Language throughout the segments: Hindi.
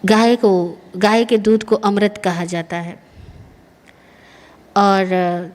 गाय के दूध को अमृत कहा जाता है और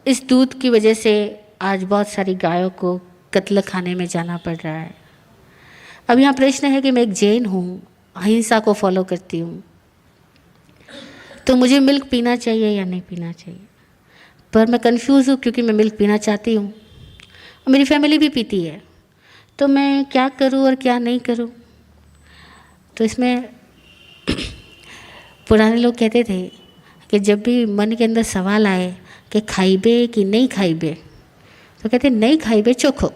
इस दूध की वजह से आज बहुत सारी गायों को कत्ल खाने में जाना पड़ रहा है। अब यहाँ प्रश्न है कि मैं एक जैन हूँ, अहिंसा को फॉलो करती हूँ, तो मुझे मिल्क पीना चाहिए या नहीं पीना चाहिए? पर मैं कंफ्यूज हूँ क्योंकि मैं मिल्क पीना चाहती हूँ और मेरी फैमिली भी पीती है, तो मैं क्या करूँ और क्या नहीं करूँ? तो इसमें पुराने लोग कहते थे कि जब भी मन के अंदर सवाल आए कि खाइबे कि नहीं खाइबे, तो कहते नहीं खाइबे चोखो।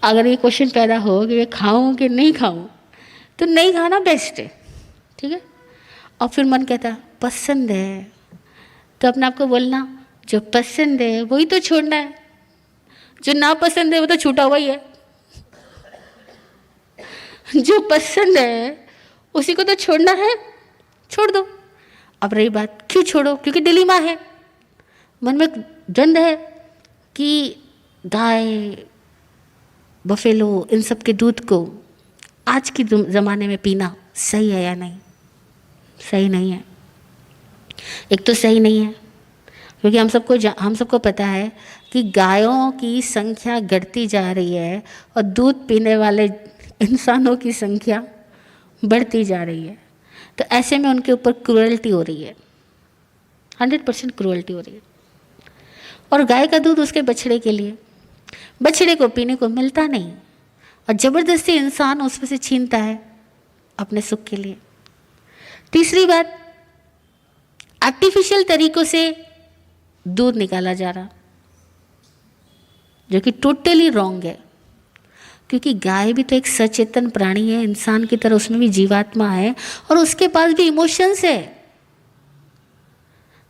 अगर ये क्वेश्चन पैदा हो कि मैं खाऊं कि नहीं खाऊं, तो नहीं खाना बेस्ट है, ठीक है। और फिर मन कहता पसंद है, तो अपने आप को बोलना जो पसंद है वही तो छोड़ना है, जो ना पसंद है वो तो छूटा हुआ ही है। जो पसंद है उसी को तो छोड़ना है, छोड़ दो। अब रही बात क्यों छोड़ो, क्योंकि डिलीमा है, मन में द्वंद है कि गाय बफेलो इन सब के दूध को आज के ज़माने में पीना सही है या नहीं? सही नहीं है। एक तो सही नहीं है क्योंकि हम सबको पता है कि गायों की संख्या घटती जा रही है और दूध पीने वाले इंसानों की संख्या बढ़ती जा रही है। तो ऐसे में उनके ऊपर क्रूएल्टी हो रही है, 100% क्रूएल्टी हो रही है। और गाय का दूध उसके बछड़े के लिए, बछड़े को पीने को मिलता नहीं और ज़बरदस्ती इंसान उसमें से छीनता है अपने सुख के लिए। तीसरी बात, आर्टिफिशियल तरीकों से दूध निकाला जा रहा, जो कि टोटली रॉन्ग है, क्योंकि गाय भी तो एक सचेतन प्राणी है, इंसान की तरह उसमें भी जीवात्मा है और उसके पास भी इमोशंस है।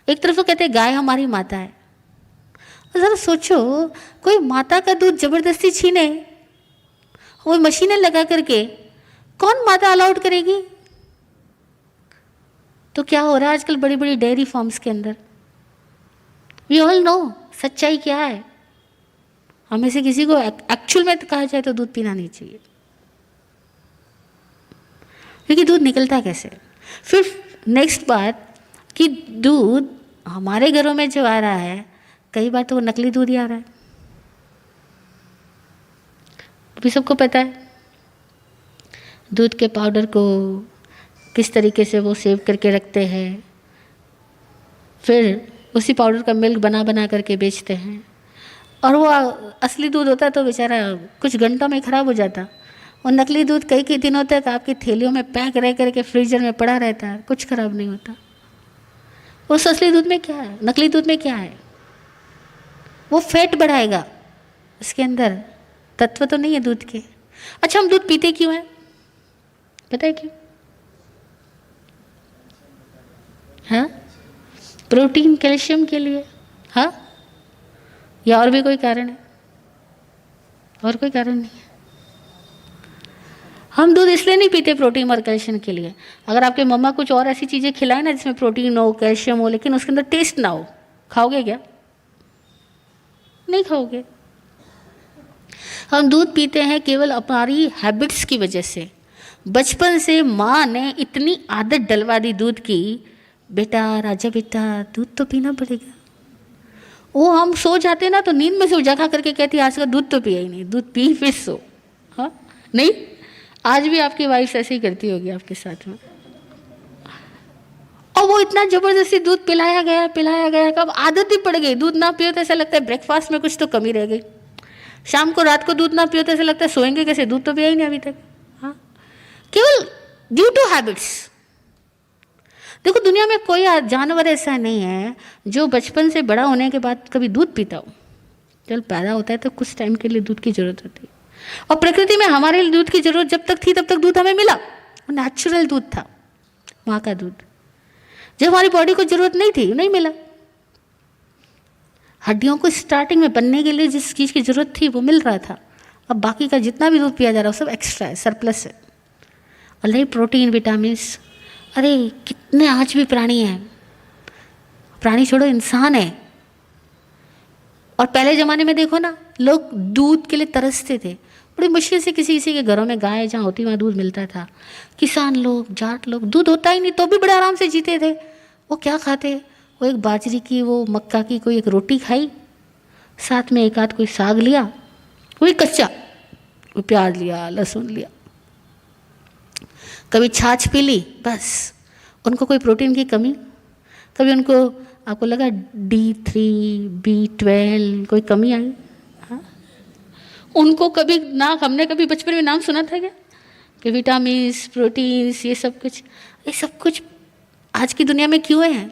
एक तरफ तो कहते हैं गाय हमारी माता है, जरा सोचो कोई माता का दूध जबरदस्ती छीने, वो मशीनें लगा करके, कौन माता अलाउड करेगी? तो क्या हो रहा है आजकल बड़ी बड़ी डेयरी फार्म्स के अंदर? वी ऑल नो सच्चाई क्या है। हमें से किसी को एक्चुअल में कहा जाए तो दूध पीना नहीं चाहिए, क्योंकि दूध निकलता कैसे? फिर नेक्स्ट बात कि दूध हमारे घरों में जो आ रहा है, कई बार तो वो नकली दूध ही आ रहा है, भी सबको पता है। दूध के पाउडर को किस तरीके से वो सेव करके रखते हैं, फिर उसी पाउडर का मिल्क बना बना करके बेचते हैं, और वो असली दूध होता है तो बेचारा कुछ घंटों में ख़राब हो जाता। और नकली दूध कई कई दिनों तक आपकी थैलियों में पैक रह करके फ्रीजर में पड़ा रहता है, कुछ ख़राब नहीं होता। उस असली दूध में क्या है, नकली दूध में क्या है? वो फैट बढ़ाएगा, उसके अंदर तत्व तो नहीं है दूध के। अच्छा, हम दूध पीते क्यों हैं? पता है क्यों? हाँ, प्रोटीन कैल्शियम के लिए। हाँ, या और भी कोई कारण है? और कोई कारण नहीं है। हम दूध इसलिए नहीं पीते प्रोटीन और कैल्शियम के लिए। अगर आपके मम्मा कुछ और ऐसी चीज़ें खिलाए ना जिसमें प्रोटीन हो, कैल्शियम हो, लेकिन उसके अंदर टेस्ट ना हो, खाओगे क्या? नहीं खाओगे। हम दूध पीते हैं केवल हमारी हैबिट्स की वजह से। बचपन से माँ ने इतनी आदत डलवा दी दूध की, बेटा राजा बेटा दूध तो पीना पड़ेगा। वो हम सो जाते ना तो नींद में से उजागा करके कहती आज का दूध तो पिया ही नहीं, दूध पी फिर सो। हाँ नहीं, आज भी आपकी वाइफ ऐसे ही करती होगी आपके साथ में। और वो इतना ज़बरदस्ती दूध पिलाया गया, कब आदत ही पड़ गई। दूध ना पियो तो ऐसा लगता है ब्रेकफास्ट में कुछ तो कमी रह गई। शाम को रात को दूध ना पियो तो ऐसा लगता है सोएंगे कैसे, दूध तो पिया ही नहीं अभी तक। हाँ, केवल ड्यू टू हैबिट्स। देखो, दुनिया में कोई जानवर ऐसा नहीं है जो बचपन से बड़ा होने के बाद कभी दूध पीता हो। जब पैदा होता है तो कुछ टाइम के लिए दूध की जरूरत होती है, और प्रकृति में हमारे लिए दूध की जरूरत जब तक थी तब तक दूध हमें मिला। वो नेचुरल दूध था, माँ का दूध। जब हमारी बॉडी को जरूरत नहीं थी, नहीं मिला। हड्डियों को स्टार्टिंग में बनने के लिए जिस चीज़ की जरूरत थी वो मिल रहा था। अब बाकी का जितना भी दूध पिया जा रहा है सब एक्स्ट्रा है, सरप्लस है। और नहीं प्रोटीन, विटामिन्स, अरे कितने आज भी प्राणी हैं, प्राणी छोड़ो इंसान है। और पहले ज़माने में देखो ना, लोग दूध के लिए तरसते थे। बड़ी मुश्किल से किसी किसी के घरों में गाय जहाँ होती वहाँ दूध मिलता था। किसान लोग, जाट लोग, दूध होता ही नहीं तो भी बड़े आराम से जीते थे। वो क्या खाते, वो एक बाजरी की, वो मक्का की कोई एक रोटी खाई, साथ में एक आध कोई साग लिया, वही कच्चा, वो प्याज लिया, लहसुन लिया, कभी छाछ पी ली, बस। उनको कोई प्रोटीन की कमी, कभी उनको आपको लगा D3, B12 कोई कमी आई? हाँ, उनको कभी ना, हमने कभी बचपन में नाम सुना था क्या कि विटामिन्स, प्रोटीन्स, ये सब कुछ आज की दुनिया में क्यों है?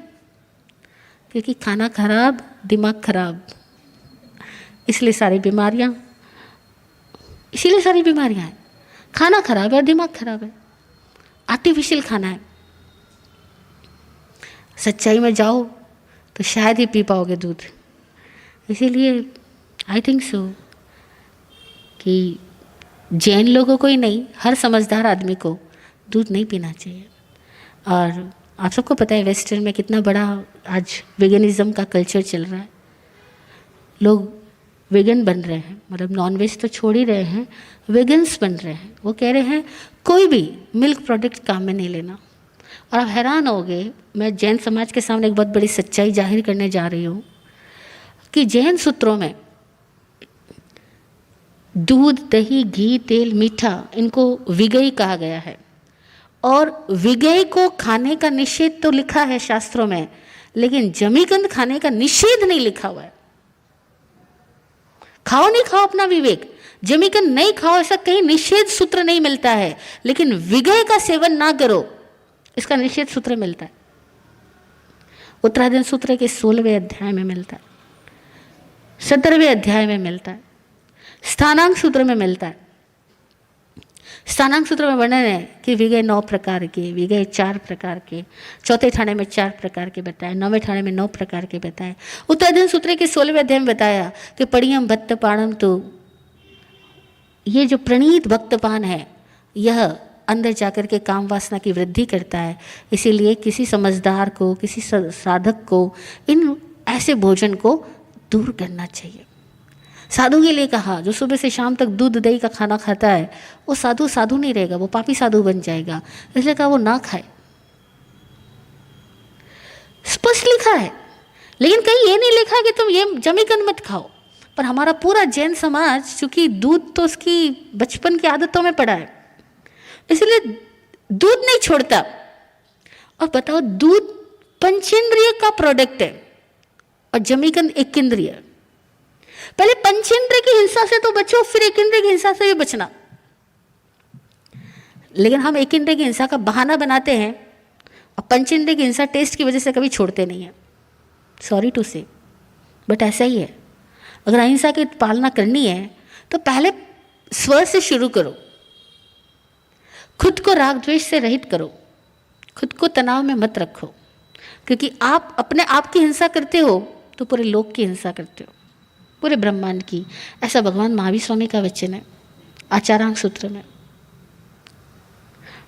क्योंकि खाना खराब, दिमाग खराब, इसलिए सारी बीमारियां, इसीलिए सारी बीमारियां हैं। खाना खराब है और दिमाग खराब है, आर्टिफिशियल खाना है। सच्चाई में जाओ तो शायद ही पी पाओगे दूध। इसीलिए आई थिंक सो कि जैन लोगों को ही नहीं, हर समझदार आदमी को दूध नहीं पीना चाहिए। और आप सबको पता है वेस्टर्न में कितना बड़ा आज वेगनिज़्म का कल्चर चल रहा है। लोग वेगन बन रहे हैं, मतलब नॉनवेज तो छोड़ ही रहे हैं, वेगन्स बन रहे हैं। वो कह रहे हैं कोई भी मिल्क प्रोडक्ट काम में नहीं लेना। और आप हैरान होगे, मैं जैन समाज के सामने एक बहुत बड़ी सच्चाई जाहिर करने जा रही हूँ कि जैन सूत्रों में दूध, दही, घी, तेल, मीठा, इनको विगई कहा गया है। और विगई को खाने का निषेध तो लिखा है शास्त्रों में, लेकिन जमीकंद खाने का निषेध नहीं लिखा हुआ है। खाओ नहीं खाओ अपना विवेक, जमीकंद नहीं खाओ ऐसा कहीं निषेध सूत्र नहीं मिलता है, लेकिन विगई का सेवन ना करो इसका निषेध सूत्र मिलता है। उत्तराधीन सूत्र के 16वें अध्याय में मिलता है, 17वें अध्याय में मिलता है, स्थानांक सूत्र में मिलता है। स्थानांक सूत्र में वर्णन है कि विगय 9 प्रकार के, विगय 4 प्रकार के, चौथे ठाणे में 4 प्रकार के बताए, 9वें ठाणे में 9 प्रकार के बताए। उत्तराधीन सूत्र के 16वें अध्याय में बताया कि पड़ियम भक्त पाणम, तो ये जो प्रणीत भक्तपान है यह अंदर जाकर के काम वासना की वृद्धि करता है। इसीलिए किसी समझदार को, किसी साधक को इन ऐसे भोजन को दूर करना चाहिए। साधु के लिए कहा, जो सुबह से शाम तक दूध दही का खाना खाता है वो साधु साधु नहीं रहेगा, वो पापी साधु बन जाएगा। इसलिए कहा वो ना खाए, स्पष्ट लिखा है। लेकिन कहीं ये नहीं लिखा कि तुम ये जमीकंद मत खाओ। पर हमारा पूरा जैन समाज, चूंकि दूध तो उसकी बचपन की आदतों में पड़ा है, इसलिए दूध नहीं छोड़ता। और बताओ, दूध पंचेंद्रिय का प्रोडक्ट है और जमीकंद एक इंद्रिय। पहले पंचेंद्रिय की हिंसा से तो बचो, फिर एक इंद्रिय की हिंसा से भी बचना। लेकिन हम एक इंद्रिय की हिंसा का बहाना बनाते हैं और पंचेंद्रिय की हिंसा टेस्ट की वजह से कभी छोड़ते नहीं है। सॉरी टू से, बट ऐसा ही है। अगर अहिंसा की पालना करनी है तो पहले स्व से शुरू करो, खुद को राग द्वेष से रहित करो, खुद को तनाव में मत रखो। क्योंकि आप अपने आप की हिंसा करते हो तो पूरे लोक की हिंसा करते हो, पूरे ब्रह्मांड की। ऐसा भगवान महावीर स्वामी का वचन है आचारांक सूत्र में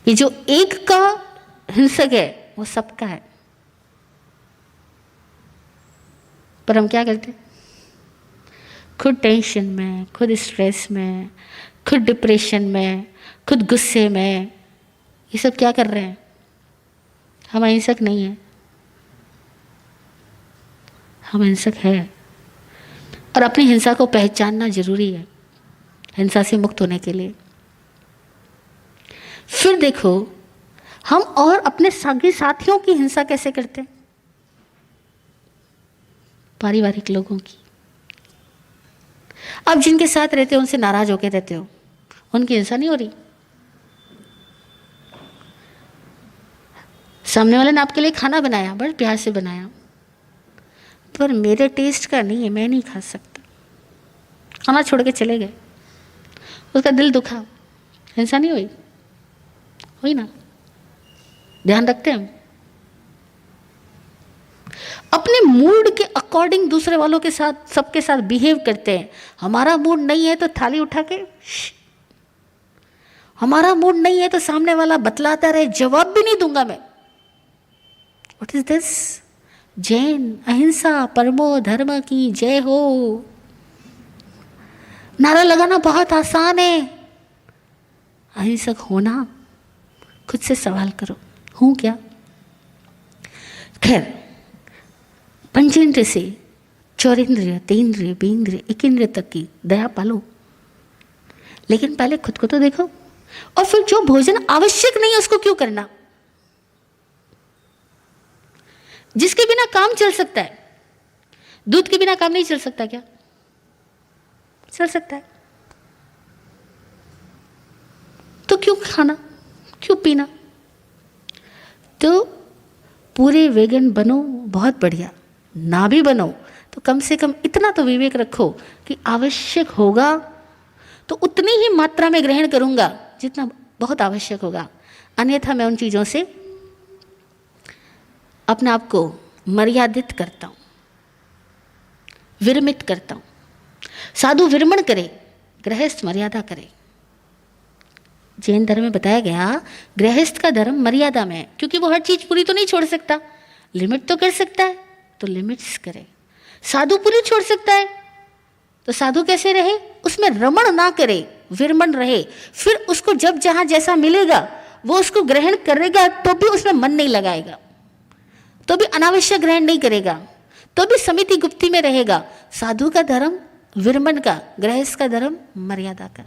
कि जो एक का हिंसक है वो सबका है। पर हम क्या करते, खुद टेंशन में, खुद स्ट्रेस में, खुद डिप्रेशन में, खुद गुस्से में, ये सब क्या कर रहे हैं? हम अहिंसक नहीं है, हम हिंसक है। और अपनी हिंसा को पहचानना जरूरी है हिंसा से मुक्त होने के लिए। फिर देखो, हम और अपने सगे साथियों की हिंसा कैसे करते हैं? पारिवारिक लोगों की। अब जिनके साथ रहते हो उनसे नाराज होकर रहते हो, उनकी हिंसा नहीं हो रही। सामने वाले ने आपके लिए खाना बनाया, बड़े प्यार से बनाया, पर मेरे टेस्ट का नहीं है, मैं नहीं खा सकता, खाना छोड़ के चले गए, उसका दिल दुखा, हिंसा नहीं हुई? हुई ना? ध्यान रखते हैं हम अपने मूड के अकॉर्डिंग दूसरे वालों के साथ, सबके साथ बिहेव करते हैं। हमारा मूड नहीं है तो थाली उठा के, हमारा मूड नहीं है तो सामने वाला बतलाता रहे, जवाब भी नहीं दूंगा मैं। What is this? जैन अहिंसा परमो धर्म की जय हो। नारा लगाना बहुत आसान है, अहिंसक होना खुद से सवाल करो, हूँ क्या? खैर, पंचेंद्रिय से चौरेंद्रिय, तेन्द्रिय, बीन्द्रिय, एकेंद्रिय तक की दया पालो, लेकिन पहले खुद को तो देखो। और फिर जो भोजन आवश्यक नहीं है उसको क्यों करना? जिसके बिना काम चल सकता है, दूध के बिना काम नहीं चल सकता क्या? चल सकता है, तो क्यों खाना, क्यों पीना? तो पूरे वेगन बनो, बहुत बढ़िया, ना भी बनो तो कम से कम इतना तो विवेक रखो कि आवश्यक होगा तो उतनी ही मात्रा में ग्रहण करूंगा जितना बहुत आवश्यक होगा, अन्यथा मैं उन चीज़ों से अपने आप को मर्यादित करता हूँ, विरमित करता हूँ। साधु विरमण करे, गृहस्थ मर्यादा करे। जैन धर्म में बताया गया गृहस्थ का धर्म मर्यादा में है, क्योंकि वो हर चीज पूरी तो नहीं छोड़ सकता, लिमिट तो कर सकता है, तो लिमिट्स करे। साधु पूरी छोड़ सकता है, तो साधु कैसे रहे? उसमें रमण ना करे, विरमण रहे। फिर उसको जब जहां जैसा मिलेगा वो उसको ग्रहण करेगा, तो भी उसमें मन नहीं लगाएगा, तो भी अनावश्यक ग्रहण नहीं करेगा, तो भी समिति गुप्ती में रहेगा। साधु का धर्म विरमण का, गृहस्थ का धर्म मर्यादा का।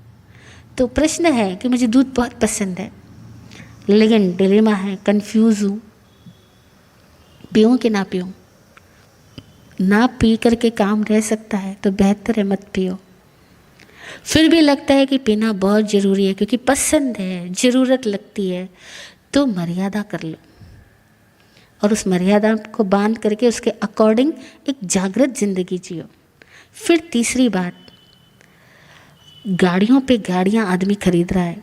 तो प्रश्न है कि मुझे दूध बहुत पसंद है, लेकिन डिलेमा है, कंफ्यूज हूँ, पीऊँ कि ना पीऊँ? ना पी करके काम रह सकता है तो बेहतर है मत पियो। फिर भी लगता है कि पीना बहुत ज़रूरी है क्योंकि पसंद है, ज़रूरत लगती है, तो मर्यादा कर लो और उस मर्यादा को बांध करके उसके अकॉर्डिंग एक जागृत जिंदगी जियो। फिर तीसरी बात, गाड़ियों पे गाड़ियाँ आदमी खरीद रहा है,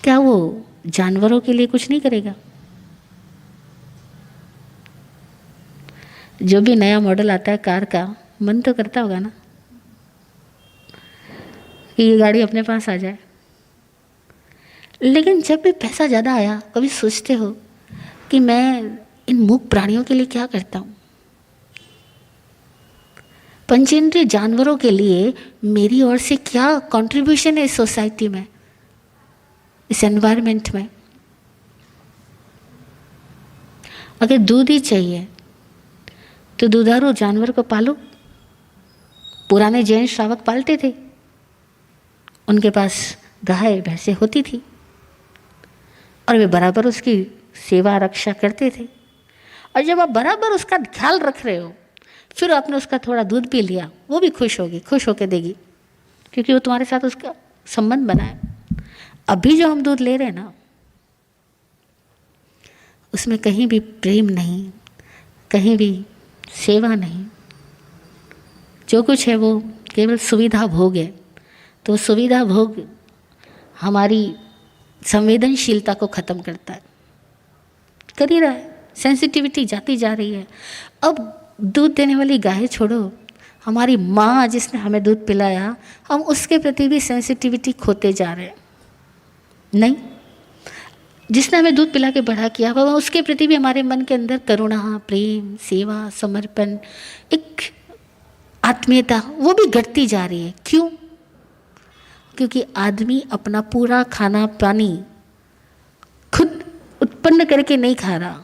क्या वो जानवरों के लिए कुछ नहीं करेगा? जो भी नया मॉडल आता है कार का, मन तो करता होगा ना कि ये गाड़ी अपने पास आ जाए, लेकिन जब भी पैसा ज़्यादा आया, कभी सोचते हो कि मैं इन मूक प्राणियों के लिए क्या करता हूँ? पंचेंद्रिय जानवरों के लिए मेरी ओर से क्या कंट्रीब्यूशन है इस सोसाइटी में, इस एनवायरनमेंट में? अगर दूध ही चाहिए तो दुधारू जानवर को पालो। पुराने जैन श्रावक पालते थे, उनके पास गाय भैंसें होती थी और वे बराबर उसकी सेवा रक्षा करते थे। और जब आप बराबर उसका ख्याल रख रहे हो, फिर आपने उसका थोड़ा दूध पी लिया, वो भी खुश होगी, खुश होकर देगी, क्योंकि वो तुम्हारे साथ उसका संबंध बना है। अभी जो हम दूध ले रहे हैं ना, उसमें कहीं भी प्रेम नहीं, कहीं भी सेवा नहीं, जो कुछ है वो केवल सुविधा भोग है। तो सुविधा भोग हमारी संवेदनशीलता को ख़त्म करता है, कर ही रहा है, सेंसिटिविटी जाती जा रही है। अब दूध देने वाली गाय छोड़ो, हमारी माँ जिसने हमें दूध पिलाया, हम उसके प्रति भी सेंसिटिविटी खोते जा रहे हैं। नहीं, जिसने हमें दूध पिला के बड़ा किया, वह उसके प्रति भी हमारे मन के अंदर करुणा, प्रेम, सेवा, समर्पण, एक आत्मीयता, वो भी घटती जा रही है। क्यों? क्योंकि आदमी अपना पूरा खाना पानी खुद उत्पन्न करके नहीं खा रहा,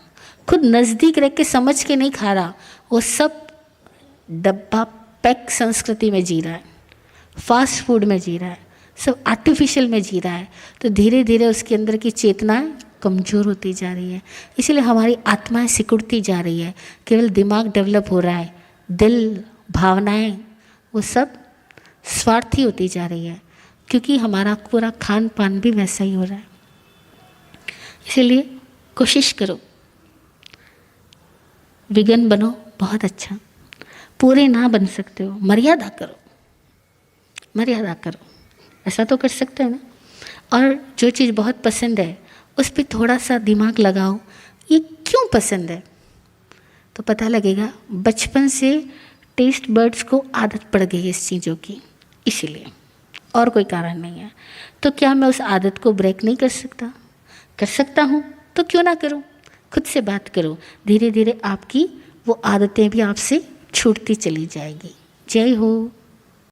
खुद नज़दीक रख के समझ के नहीं खा रहा, वो सब डब्बा पैक संस्कृति में जी रहा है, फास्ट फूड में जी रहा है, सब आर्टिफिशियल में जी रहा है। तो धीरे धीरे उसके अंदर की चेतनाएं कमज़ोर होती जा रही है, इसलिए हमारी आत्माएं सिकुड़ती जा रही है, केवल दिमाग डेवलप हो रहा है, दिल, भावनाएं वो सब स्वार्थी होती जा रही है, क्योंकि हमारा पूरा खान पान भी वैसा ही हो रहा है। इसलिए कोशिश करो, विगन बनो, बहुत अच्छा, पूरे ना बन सकते हो, मर्यादा करो, मर्यादा करो, ऐसा तो कर सकते हैं ना। और जो चीज़ बहुत पसंद है उस पर थोड़ा सा दिमाग लगाओ, ये क्यों पसंद है, तो पता लगेगा। बचपन से टेस्ट बर्ड्स को आदत पड़ गई है इस चीज़ों की, इसीलिए, और कोई कारण नहीं है। तो क्या मैं उस आदत को ब्रेक नहीं कर सकता? कर सकता हूँ, तो क्यों ना करूँ? खुद से बात करो, धीरे धीरे आपकी वो आदतें भी आपसे छूटती चली जाएगी। जय हो।